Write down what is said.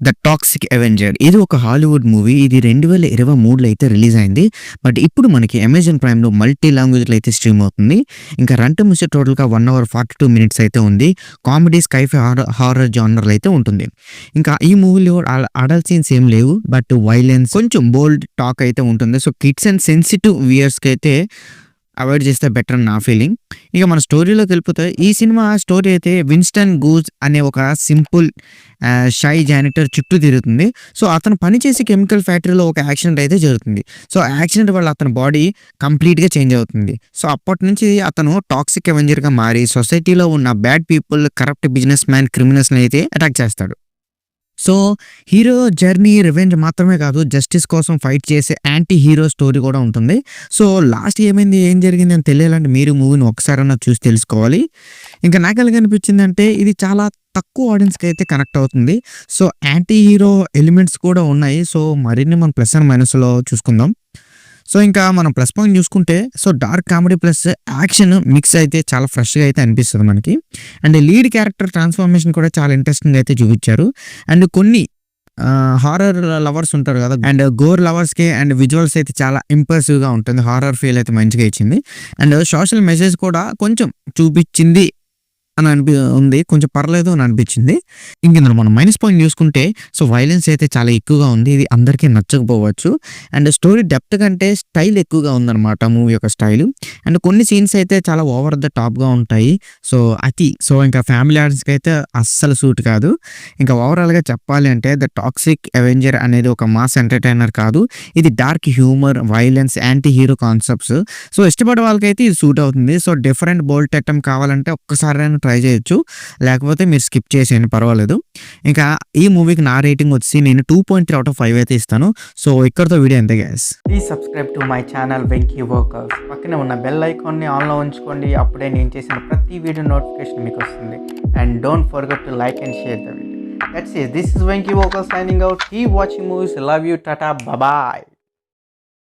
The toxic Avenger ఇది ఒక Hollywood movie. ఇది 2023లో అయితే రిలీజ్ అయింది. బట్ ఇప్పుడు మనకి అమెజాన్ ప్రైమ్‌లో మల్టీ లాంగ్వేజ్‌లో అయితే స్ట్రీమ్ అవుతుంది. ఇంకా రన్ టైమ్ వచ్చి టోటల్‌గా 1 అవర్ 42 మినిట్స్ అయితే ఉంది. కామెడీ, స్కైఫై, హారర్ జానర్‌లో అయితే ఉంటుంది. ఇంకా ఈ మూవీలో అడల్ట్ సీన్స్ ఏం లేవు. బట్ వైలెన్స్, కొంచెం బోల్డ్ టాక్ అయితే ఉంటుంది. సో కిడ్స్ అండ్ సెన్సిటివ్ వ్యూయర్స్‌కి అయితే అవాయిడ్ చేస్తే బెటర్ అని నా ఫీలింగ్. ఇక మన స్టోరీలోకి వెళ్ళిపోతే ఈ సినిమా స్టోరీ అయితే విన్‌స్టన్ గూజ్ అనే ఒక సింపుల్ షై జానిటర్ చుట్టూ తిరుగుతుంది. సో అతను పనిచేసే కెమికల్ ఫ్యాక్టరీలో ఒక యాక్సిడెంట్ అయితే జరుగుతుంది. సో యాక్సిడెంట్ వల్ల అతని బాడీ కంప్లీట్‌గా చేంజ్ అవుతుంది. సో అప్పటి నుంచి అతను టాక్సిక్ అవెంజర్‌గా మారి సొసైటీలో ఉన్న bad people, corrupt business man, క్రిమినల్స్‌ని అయితే అటాక్ చేస్తాడు. సో హీరో జర్నీ రివెంజ్ మాత్రమే కాదు, జస్టిస్ కోసం ఫైట్ చేసే యాంటీ హీరో స్టోరీ కూడా ఉంటుంది. సో లాస్ట్ ఏమైంది, ఏం జరిగింది అని తెలియాలంటే మీరు మూవీని ఒకసారైనా చూసి తెలుసుకోవాలి. ఇంకా నాకు ఎలాగ అనిపించిందంటే ఇది చాలా తక్కువ ఆడియన్స్‌కి అయితే కనెక్ట్ అవుతుంది. సో యాంటీ హీరో ఎలిమెంట్స్ కూడా ఉన్నాయి. సో మరిన్ని మనం ప్లస్ అండ్ మైనస్‌లో చూసుకుందాం. సో ఇంకా మనం ప్లస్ పాయింట్ చూసుకుంటే so dark comedy plus action mix అయితే చాలా ఫ్రెష్‌గా అయితే అనిపిస్తుంది మనకి. అండ్ లీడ్ క్యారెక్టర్ ట్రాన్స్‌ఫర్మేషన్ కూడా చాలా ఇంట్రెస్టింగ్‌గా అయితే చూపించారు. అండ్ కొన్ని హారర్ లవర్స్ ఉంటారు కదా, అండ్ గోర్ లవర్స్‌కి అండ్ విజువల్స్ అయితే చాలా ఇంప్రెసివ్‌గా ఉంటుంది. హారర్ ఫీల్ అయితే మంచిగా ఇచ్చింది. అండ్ సోషల్ మెసేజ్ కూడా కొంచెం చూపించింది అని ఉంది. కొంచెం పర్లేదు అని అనిపించింది. ఇందులో మనం మైనస్ పాయింట్ చూసుకుంటే సో వైలెన్స్ అయితే చాలా ఎక్కువగా ఉంది. ఇది అందరికీ నచ్చకపోవచ్చు. అండ్ స్టోరీ డెప్త్ కంటే స్టైల్ ఎక్కువగా ఉందన్నమాట మూవీ యొక్క స్టైల్. అండ్ కొన్ని సీన్స్ అయితే చాలా ఓవర్ ద టాప్‌గా ఉంటాయి. సో సో ఇంకా ఫ్యామిలీ ఆడియన్స్‌కి అయితే అస్సలు సూట్ కాదు. ఇంకా ఓవరాల్‌గా చెప్పాలి అంటే ద టాక్సిక్ అవెంజర్ అనేది ఒక మాస్ ఎంటర్‌టైనర్ కాదు. ఇది dark humour, violence, anti hero concepts. So ఇష్టపడే వాళ్ళకైతే ఇది సూట్ అవుతుంది. సో డిఫరెంట్ బోల్డ్ ఐటమ్ కావాలంటే ఒక్కసారైనా ట్రై చేయొచ్చు. లేకపోతే మీరు స్కిప్ చేసేయండి, పర్వాలేదు. ఇంకా ఈ మూవీకి నా రేటింగ్ వచ్చి నేను 2.3 అవుట్ ఆఫ్ 5 అయితే ఇస్తాను. సో ఇక్కడితో వీడియో అంతే guys. Please subscribe to my channel Venky workers. పక్కనే ఉన్న బెల్ ఐకాన్ని ఆన్లో ఉంచుకోండి. అప్పుడే నేను చేసిన ప్రతి వీడియో నోటిఫికేషన్ మీకు వస్తుంది. And don't forget to like and share the video. That's it. This is Venky Walker signing out. Keep watching movies. Love you. Tata. Bye bye.